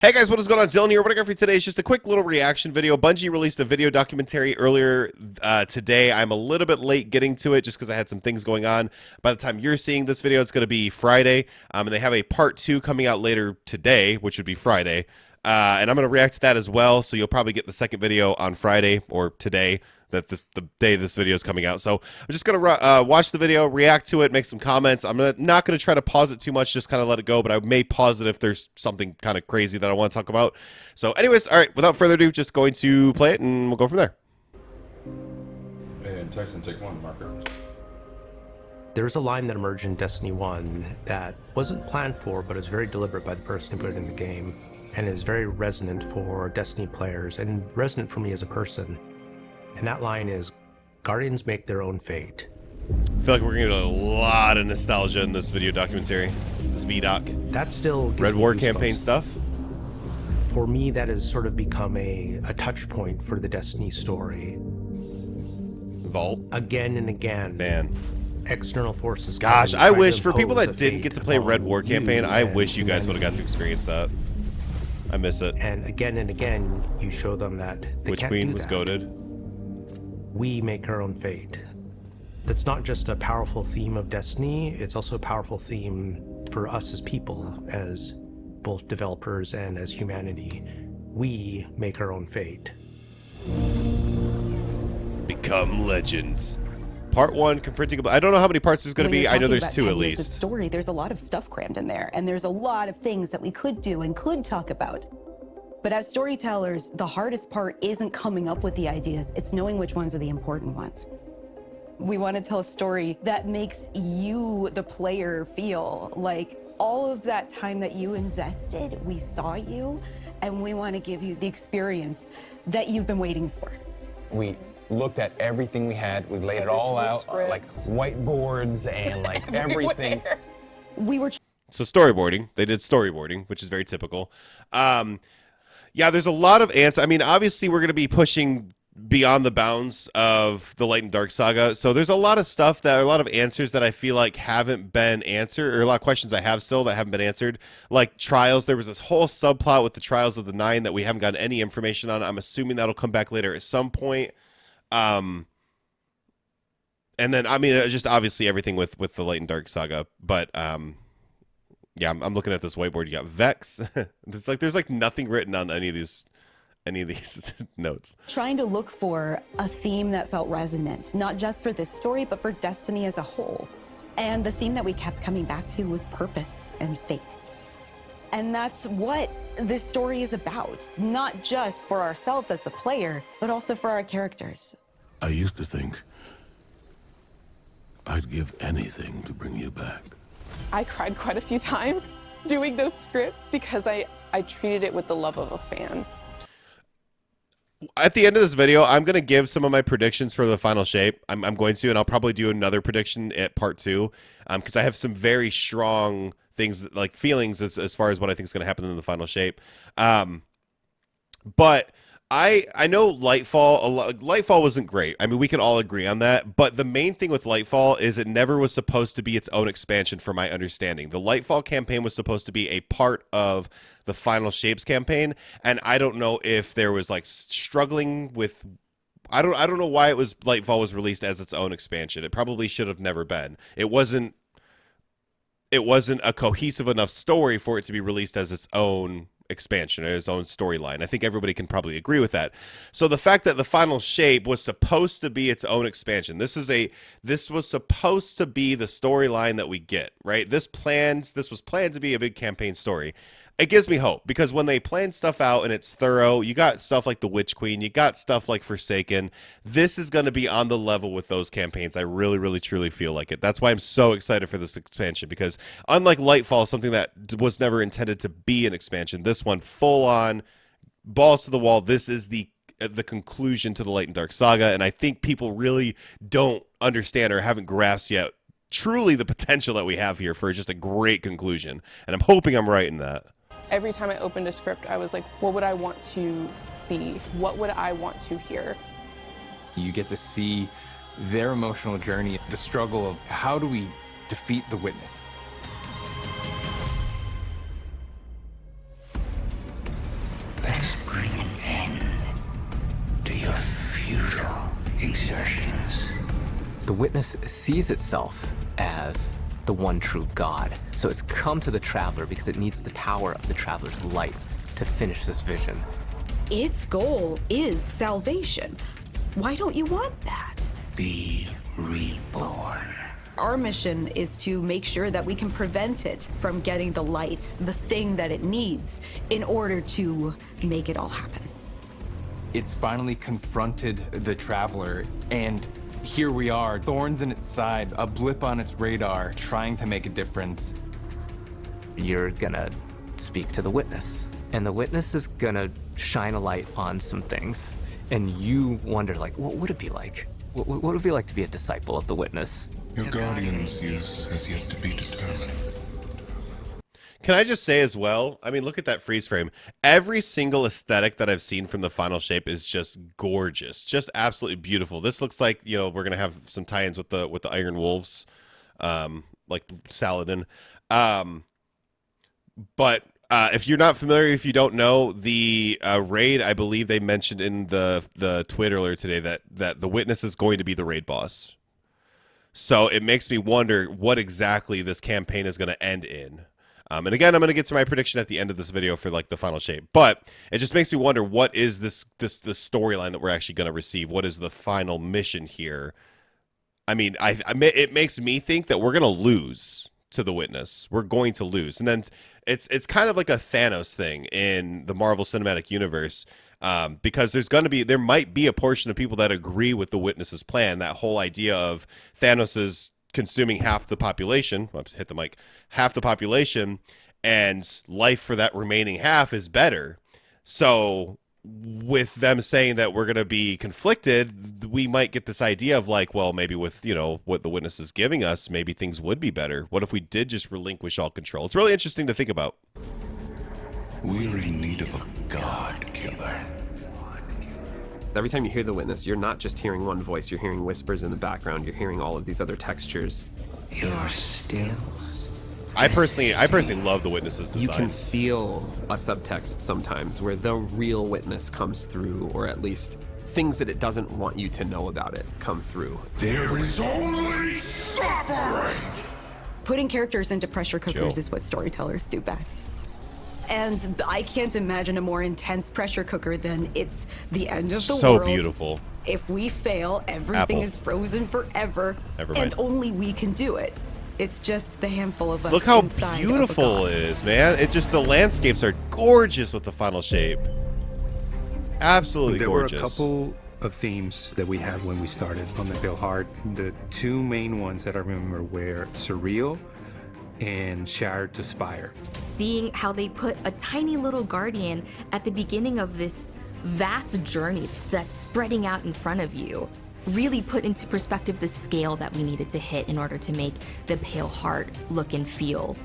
Hey guys, what is going on? Dylan here. What I got for you today is just a quick little reaction video. Bungie released a video documentary earlier today. I'm a little bit late getting to it just because I had some things going on. By the time you're seeing this video, it's going to be Friday. And they have a part 2 coming out later today, which would be Friday. And I'm going to react to that as well. So you'll probably get the second video on Friday or today. The day this video is coming out. So I'm just going to watch the video, react to it, make some comments. I'm not going to try to pause it too much, just kind of let it go, but I may pause it if there's something kind of crazy that I want to talk about. So anyways, all right, without further ado, just going to play it and we'll go from there. And Tyson, take one, marker. There's a line that emerged in Destiny 1 that wasn't planned for, but is very deliberate by the person who put it in the game, and is very resonant for Destiny players, and resonant for me as a person. And that line is, Guardians make their own fate. I feel like we're going to get a lot of nostalgia in this video documentary, this Vidoc. That still gives Red me War goosebumps. campaign stuff. For me, that has sort of become a touch point for the Destiny story. Vault. Again and again. Man. External forces. Gosh, come I and try wish, to for people impose that a didn't fate get to play Red War upon campaign, I and wish you guys would have got to humanity. experience that. I miss it. And again, you show them that they Witch can't Queen do was that. goated. We make our own fate. That's not just a powerful theme of Destiny, it's also a powerful theme for us as people, as both developers and as humanity. We make our own fate. Become legends. Part 1, Confronting. I don't know how many parts there's going to When be. you're I know talking there's about 2 at 10 years of least. story, there's a lot of stuff crammed in there, and there's a lot of things that we could do and could talk about. But as storytellers, the hardest part isn't coming up with the ideas, it's knowing which ones are the important ones. We want to tell a story that makes you, the player, feel like all of that time that you invested, we saw you, and we want to give you the experience that you've been waiting for. We looked at everything we had, we laid it all out, like whiteboards and like everything. We were So storyboarding. They did storyboarding, which is very typical. Yeah, there's a lot of answers. I mean, obviously, we're going to be pushing beyond the bounds of the Light and Dark saga. So there's a lot of stuff a lot of answers that I feel like haven't been answered, or a lot of questions I have still that haven't been answered. Like Trials, there was this whole subplot with the Trials of the Nine that we haven't gotten any information on. I'm assuming that'll come back later at some point. And then, I mean, just obviously everything with the Light and Dark saga. But, yeah, I'm looking at this whiteboard. You got Vex. It's like there's like nothing written on any of these notes. trying to look for a theme that felt resonant, not just for this story, but for Destiny as a whole. And the theme that we kept coming back to was purpose and fate. And that's what this story is about, not just for ourselves as the player, but also for our characters. I used to think I'd give anything to bring you back. I cried quite a few times doing those scripts because I treated it with the love of a fan. At the end of this video, I'm going to give some of my predictions for the final shape. I'm going to, and I'll probably do another prediction at part 2, because I have some very strong things, like feelings as far as what I think is going to happen in the final shape. But I know Lightfall wasn't great. I mean, we can all agree on that. But the main thing with Lightfall is it never was supposed to be its own expansion, from my understanding. The Lightfall campaign was supposed to be a part of the final Scheebs campaign, and I don't know if there was like struggling with. I don't know why Lightfall was released as its own expansion. It probably should have never been. It wasn't a cohesive enough story for it to be released as its own expansion or its own storyline. I think everybody can probably agree with that. So the fact that the final shape was supposed to be its own expansion, this was supposed to be the storyline that we get, right? This was planned to be a big campaign story. It gives me hope, because when they plan stuff out and it's thorough, you got stuff like the Witch Queen, you got stuff like Forsaken. This is going to be on the level with those campaigns. I really, really, truly feel like it. That's why I'm so excited for this expansion, because unlike Lightfall, something that was never intended to be an expansion, this one full on, balls to the wall. This is the conclusion to the Light and Dark saga, and I think people really don't understand or haven't grasped yet truly the potential that we have here for just a great conclusion, and I'm hoping I'm right in that. Every time I opened a script, I was like, what would I want to see? What would I want to hear? You get to see their emotional journey, the struggle of how do we defeat the witness. The witness sees itself as the one true God. So it's come to the traveler because it needs the power of the traveler's light to finish this vision. Its goal is salvation. Why don't you want that? Be reborn. Our mission is to make sure that we can prevent it from getting the light, the thing that it needs, in order to make it all happen. It's finally confronted the traveler, and here we are, thorns in its side, a blip on its radar, trying to make a difference. You're gonna speak to the witness, and the witness is gonna shine a light on some things, and you wonder, like, what would it be like? What would it be like to be a disciple of the witness? Your guardian's use has yet to be determined. Can I just say as well, I mean, look at that freeze frame. Every single aesthetic that I've seen from the final shape is just gorgeous, just absolutely beautiful. This looks like, you know, we're going to have some tie-ins with the Iron Wolves, like Saladin. But if you're not familiar, if you don't know, the raid, I believe they mentioned in the tweet earlier today that the witness is going to be the raid boss. So it makes me wonder what exactly this campaign is going to end in. And again, I'm going to get to my prediction at the end of this video for like the final shape, but it just makes me wonder, what is this storyline that we're actually going to receive? What is the final mission here? I mean, it makes me think that we're going to lose to the witness. We're going to lose. And then it's kind of like a Thanos thing in the Marvel Cinematic Universe, because there might be a portion of people that agree with the witness's plan, that whole idea of Thanos's consuming half the population, oops, hit the mic, half the population, and life for that remaining half is better. So with them saying that we're going to be conflicted, we might get this idea of like, well, maybe with, you know, what the witness is giving us, maybe things would be better. What if we did just relinquish all control? It's really interesting to think about. We're in need of a god killer. Every time you hear the witness, you're not just hearing one voice, you're hearing whispers in the background, you're hearing all of these other textures. You're still... I personally love the witness's design. You can feel a subtext sometimes where the real witness comes through, or at least things that it doesn't want you to know about it come through. There is only suffering! Putting characters into pressure cookers is what storytellers do best. And I can't imagine a more intense pressure cooker than it's the end of the world. So beautiful. If we fail, everything is frozen forever, and only we can do it. It's just the handful of us. Look how beautiful it is, man. The landscapes are gorgeous with the final shape. Absolutely gorgeous. There were a couple of themes that we had when we started on the Pale Heart. The two main ones that I remember were surreal and Shattered to Spire. Seeing how they put a tiny little guardian at the beginning of this vast journey that's spreading out in front of you really put into perspective the scale that we needed to hit in order to make the Pale Heart look and feel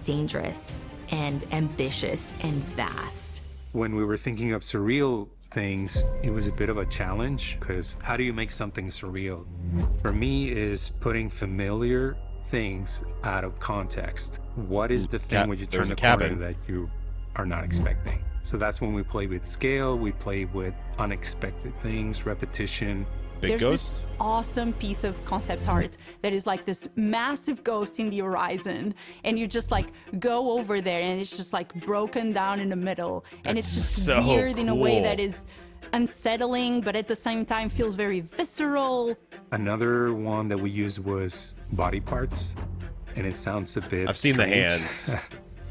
dangerous and ambitious and vast. When we were thinking of surreal things, it was a bit of a challenge, because how do you make something surreal? For me, is putting familiar things out of context. What is the thing when you turn the corner that you are not expecting? So that's when we play with scale, we play with unexpected things, repetition. Big ghost? This awesome piece of concept art that is like this massive ghost in the horizon, and you just like go over there and it's just like broken down in the middle, and it's just so weird in a way cool. that is unsettling, but at the same time feels very visceral. Another one that we used was body parts, and it sounds a bit I've seen the hands.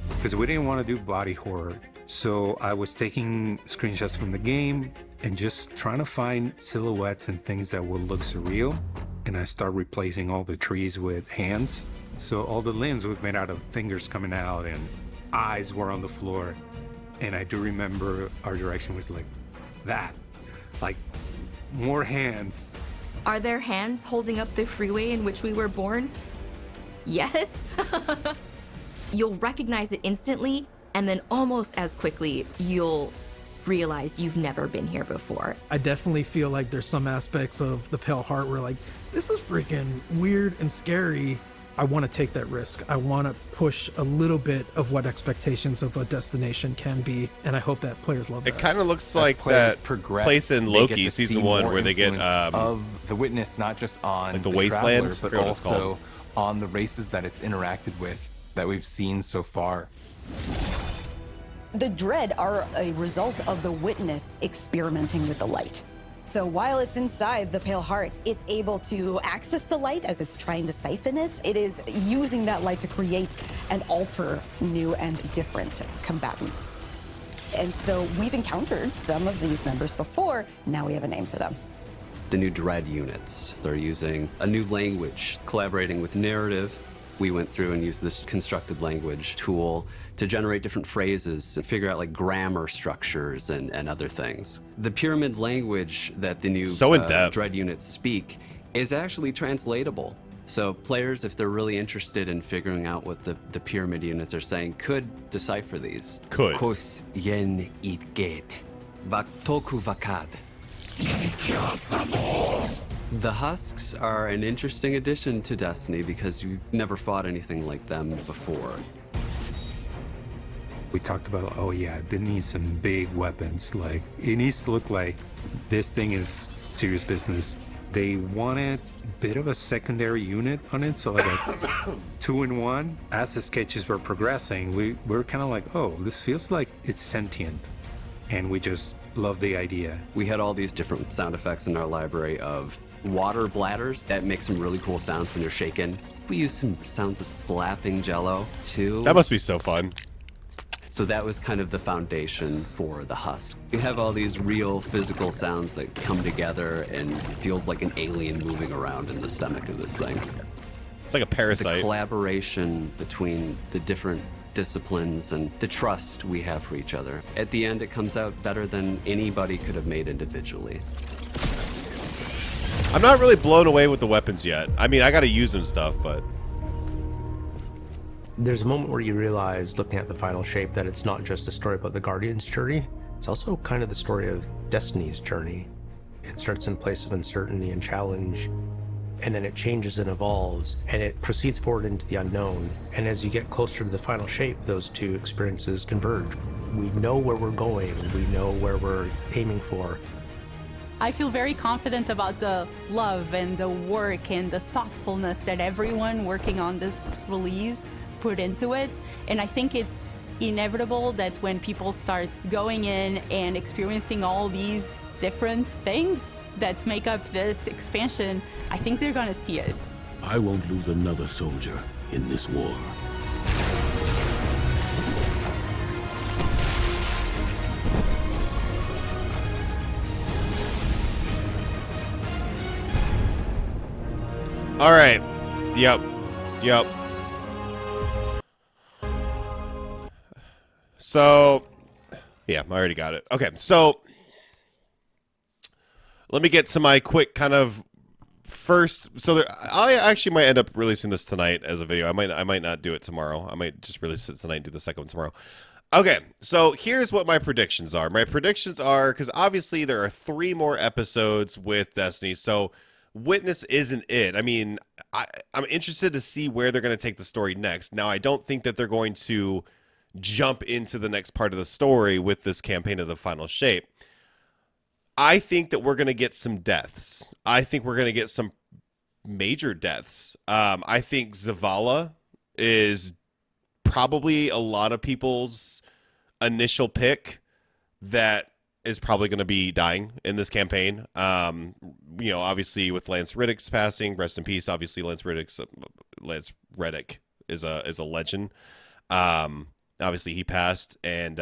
Because we didn't want to do body horror. So I was taking screenshots from the game and just trying to find silhouettes and things that would look surreal. And I started replacing all the trees with hands. So all the limbs was made out of fingers coming out, and eyes were on the floor. And I do remember our direction was like that, like more hands. Are there hands holding up the freeway in which we were born? Yes. You'll recognize it instantly, and then almost as quickly, you'll realize you've never been here before. I definitely feel like there's some aspects of the Pale Heart where like, this is freaking weird and scary, I want to take that risk. I want to push a little bit of what expectations of a destination can be, and I hope that players love that. It kind of looks like that place in Loki season 1 where they get of the Witness, not just on like the wasteland, Traveler, but also on the races that it's interacted with that we've seen so far. The Dread are a result of the Witness experimenting with the light. So while it's inside the Pale Heart, it's able to access the light as it's trying to siphon it. It is using that light to create and alter new and different combatants. And so we've encountered some of these members before. Now we have a name for them. The new Dread units. They're using a new language, collaborating with narrative. We went through and used this constructed language tool to generate different phrases and figure out like grammar structures and other things. The pyramid language that the new Dread units speak is actually translatable. So players, if they're really interested in figuring out what the pyramid units are saying, could decipher these. Could. Kos yen itget. Baktoku vakad. The Husks are an interesting addition to Destiny because you've never fought anything like them before. We talked about, oh yeah, they need some big weapons. Like, it needs to look like this thing is serious business. They wanted a bit of a secondary unit on it, so like a 2-in-1. As the sketches were progressing, we were kind of like, oh, this feels like it's sentient. And we just love the idea. We had all these different sound effects in our library of water bladders that make some really cool sounds when you're shaken. We used some sounds of slapping jello too. That must be so fun. So that was kind of the foundation for the Husk. You have all these real physical sounds that come together and it feels like an alien moving around in the stomach of this thing. It's like a parasite. The collaboration between the different disciplines and the trust we have for each other. At the end, it comes out better than anybody could have made individually. I'm not really blown away with the weapons yet. I mean, I got to use them stuff, but... There's a moment where you realize, looking at the final shape, that it's not just a story about the Guardian's journey. It's also kind of the story of Destiny's journey. It starts in a place of uncertainty and challenge, and then it changes and evolves, and it proceeds forward into the unknown. And as you get closer to the final shape, those two experiences converge. We know where we're going, we know where we're aiming for. I feel very confident about the love and the work and the thoughtfulness that everyone working on this release put into it. And I think it's inevitable that when people start going in and experiencing all these different things that make up this expansion, I think they're gonna see it. I won't lose another soldier in this war. All right. Yep. So, yeah, I already got it. Okay, so let me get to my quick kind of first. So I actually might end up releasing this tonight as a video. I might not do it tomorrow. I might just release it tonight and do the second one tomorrow. Okay, so here's what my predictions are. My predictions are, because obviously there are 3 more episodes with Destiny, so Witness isn't it. I mean, I'm interested to see where they're going to take the story next. Now, I don't think that they're going to jump into the next part of the story with this campaign of the final shape. I think that we're going to get some deaths. I think we're going to get some major deaths. I think Zavala is probably a lot of people's initial pick that is probably going to be dying in this campaign. Obviously with Lance Reddick's passing, rest in peace. Obviously Lance Reddick is a legend. Obviously he passed, and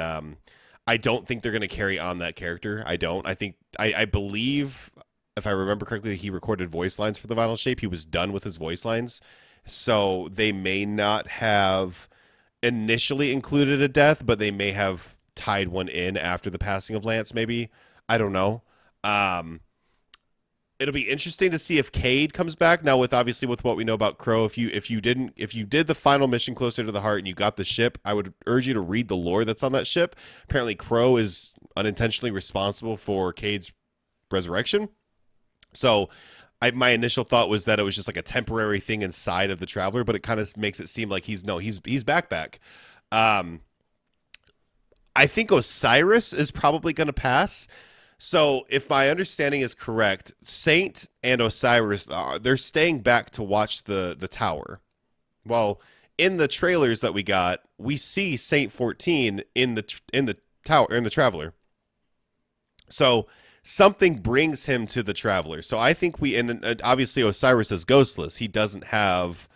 I don't think they're going to carry on that character. I believe, if I remember correctly, he recorded voice lines for the final shape. He was done with his voice lines, so they may not have initially included a death, but they may have tied one in after the passing of Lance, maybe. I don't know. It'll be interesting to see if Cade comes back. Now, with what we know about Crow, if you did the final mission Closer to the Heart and you got the ship, I would urge you to read the lore that's on that ship. Apparently, Crow is unintentionally responsible for Cade's resurrection. So my initial thought was that it was just like a temporary thing inside of the Traveler, but it kind of makes it seem like he's back. I think Osiris is probably going to pass. So if my understanding is correct, Saint and Osiris, they're staying back to watch the tower. Well, in the trailers that we got, we see Saint 14 in the tower, in the Traveler. So something brings him to the Traveler. So I think and obviously Osiris is ghostless. He doesn't have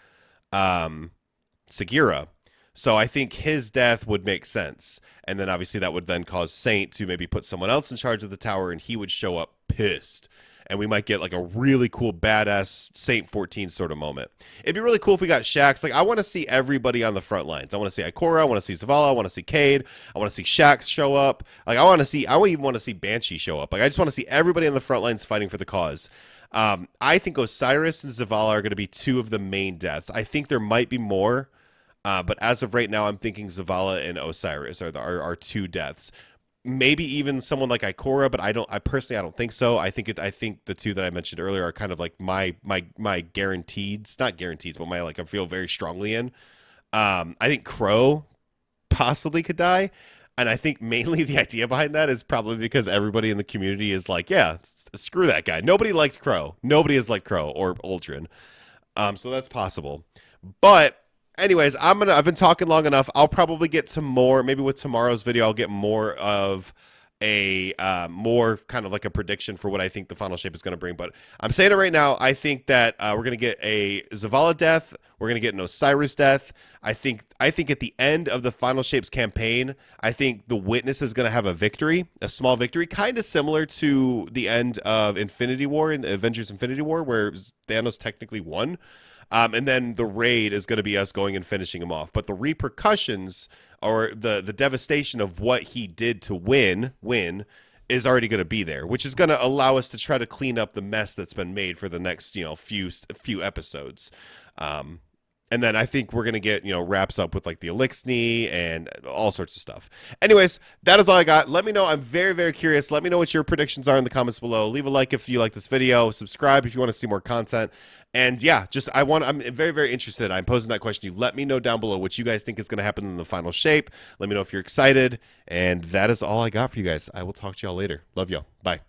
Sagira. So I think his death would make sense. And then obviously that would then cause Saint to maybe put someone else in charge of the tower, and he would show up pissed. And we might get like a really cool badass Saint 14 sort of moment. It'd be really cool if we got Shaxx. Like, I want to see everybody on the front lines. I want to see Ikora. I want to see Zavala. I want to see Cade. I want to see Shaxx show up. Like, I even want to see Banshee show up. Like, I just want to see everybody on the front lines fighting for the cause. I think Osiris and Zavala are going to be two of the main deaths. I think there might be more. But as of right now, I'm thinking Zavala and Osiris are two deaths. Maybe even someone like Ikora, but I personally don't think so. I think the two that I mentioned earlier are kind of like my guaranteeds, not guarantees, but I feel very strongly in. I think Crow possibly could die, and I think mainly the idea behind that is probably because everybody in the community is like, yeah, screw that guy. Nobody liked Crow. Nobody has liked Crow or Uldren. So that's possible, but. Anyways, I've been talking long enough. I'll probably get some more, maybe with tomorrow's video, I'll get more of a more kind of like a prediction for what I think the final shape is going to bring. But I'm saying it right now. I think that we're going to get a Zavala death. We're going to get an Osiris death. I think at the end of the final shapes campaign, I think the Witness is going to have a victory, a small victory, kind of similar to the end of Infinity War in Avengers Infinity War, where Thanos technically won. And then the raid is going to be us going and finishing him off. But the repercussions or the devastation of what he did to win is already going to be there, which is going to allow us to try to clean up the mess that's been made for the next, few episodes. And then I think we're going to get, wraps up with like the Elixni and all sorts of stuff. Anyways, that is all I got. Let me know. I'm very, very curious. Let me know what your predictions are in the comments below. Leave a like if you like this video. Subscribe if you want to see more content. And yeah, I'm very, very interested. I'm posing that question to you. Let me know down below what you guys think is going to happen in the final shape. Let me know if you're excited. And that is all I got for you guys. I will talk to y'all later. Love y'all. Bye.